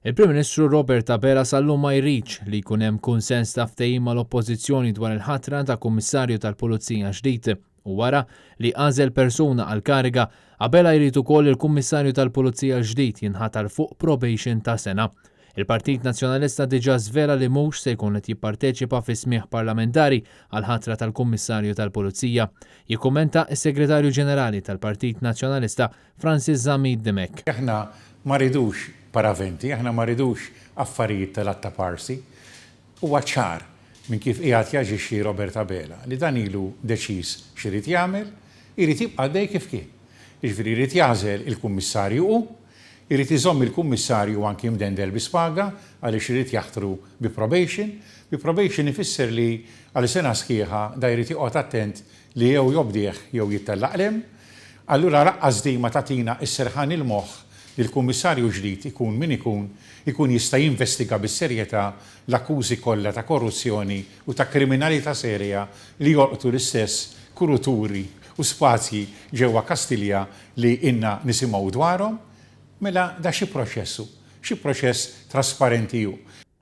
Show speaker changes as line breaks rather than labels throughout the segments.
Il-Prim Ministru Robert Abela sal-lum ma jridx li jkun hemm kunsens ta' ftehim mal-Oppożizzjoni dwar il-ħatra ta' Kummissarju tal-Pulizija ġdid u wara li għażel persuna għal kariga Abela jrid ukoll il-Kummissarju tal-Pulizija ġdid jinħatar fuq probation ta' sena. Il-Partit Nazzjonalista diġà żvela li mhux se jkun qed jipparteċipa fi smigħ parlamentari għal ħatra tal-Kummissarju tal-Pulizija. Jikkummenta s-Segretarju Ġenerali tal-Partit Nazzjonalista Francis Zamid Demek.
Aħna ma ridux paraventi, aħna ma ridux affarijiet tal-atta parsi. Huwa ċar minn kif qiegħed jaġixxi Robert Abela li dan ilu deċiż x'irid jagħmel, irid jibqa' dej kif kien. Jiġifieri jrid jażel il-kummissarju hu, irid iżomm il-kummissarju anki mdendel bi spaga għaliex irid jaħtru bi probation. Bi probation ifisser li għal sena sħiħa da jrid joqgħod attent li jew jobdieħ jew jittellaqlem. Allura raqqas dejma tagħtina s-serħan il-moħħ li l-kummissarju ġdid ikun min ikun jista' jinvestiga bis-serjetà l-akkużi kollha ta' korruzzjoni u ta' kriminalità serja li jorqtu l-istess kuruturi u spazji ġewwa Kastilja li inna nisimgħu dwarhom, mela da xi proċess trasparenti hu.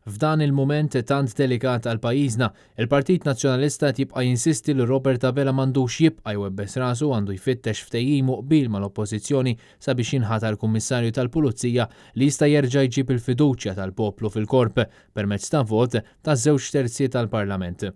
F'dan il-mument tant delikat għal pajjiżna, il-Partit Nazzjonalista jibqa' jinsisti li Robert Abela m'għandux jibqa' jwebbes rasu għandu jfittex ftehim u qbil mal-Oppożizzjoni sabiex jinħatar Kummissarju tal-Pulizija li jista' jerġa' jġib il-fiduċja tal-poplu fil-korp permezz ta' vot ta' 2/3 tal-Parlament.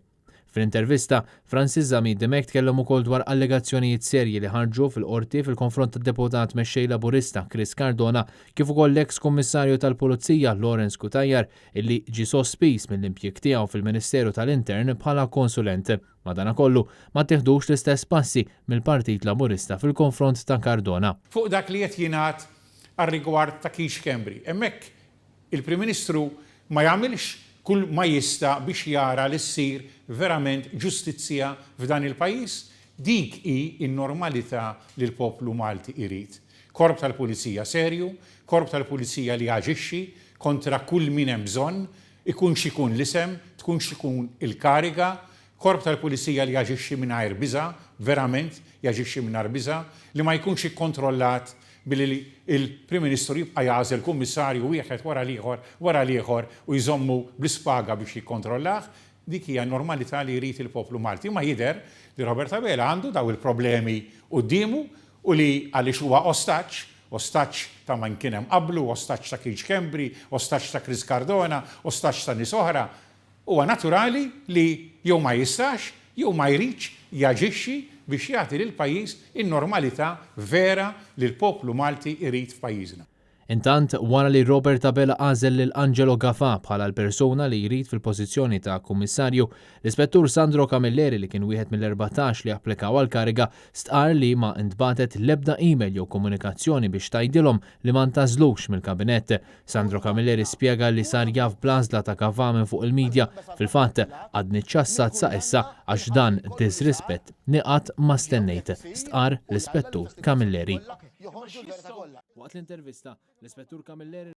Fl-intervista, Francis Zamid Demek tkellem ukoll dwar allegazzjonijiet serji li ħarġu fil-qorti fil-konfront tad-deputat mexxej Laburista Chris Cardona kif ukoll l-eks kummissarju tal-Pulizija Lawrence Kutajjar illi ġie sospiż mill-impjieg tiegħu fil-Ministeru tal-Intern bħala konsulent. Madankollu ma tieħdux l-istess passi mill-Partit Laburista fil-konfront ta' Cardona.
Fuq dak li qed jingħad għar-rigward ta' Keith Schembri, hemmhekk il-Prim Ministru ma jagħmilx kull ma jista' biex jara li ssir verament ġustizzja f'dan il-pajjiż. Dik hi n-normalità li l-poplu Malti jrid. Korp tal-Pulizija serju, korp tal-Pulizija li jaġixxi kontra kull min hemm bżonn, ikun x'ikun l-isem, tkun x'ikun il-kariga, korp tal-Pulizija li jaġixxi mingħajr biża', verament jaġixxi mingħajr biża', li ma jkunx ikkontrollat billi il-Prim Ministru jibqa' jażel kummissarju wieħed wara l-ieħor u jżommu bl-ispaga biex jikkontrollah, dik hija normalità li jrid il-poplu Malti. Ma jidher li Robert Abela għandu daw il-problemi qudiemu u li għaliex huwa ostaġġ ta' man kien hemm qablu, ostaġġ ta' Keith Schembri, ostaġġ ta' Chris Cardona, ostaġġ ta' nies oħra. Huwa naturali li jew ma jistax jew ma jridx jaġixxi biex jagħti lill-pajjiż in-normalità vera li l-poplu Malti jrid f'pajjiżna.
Intant, wara li Robert Abela għażel lil Angelo Gafà bħala l-persuna li jrid fil-pożizzjoni ta' kummissarju, l-Ispettur Sandro Camilleri li kien wieħed mill-14 li applikaw għall-kariga stqar li ma ntbatet l-ebda email jew komunikazzjoni biex tgħidilhom li ma ntażlux mill-kabinett. Sandro Camilleri spjega li sar jaf bl-għażla ta' Gafà minn fuq il-medja fil-fatt għadni ċassat sa issa għax dan disrispett nieqat ma stennejt, stqar l-Ispettur Camilleri. Waqt l-intervista, l-Ispettur Camilleri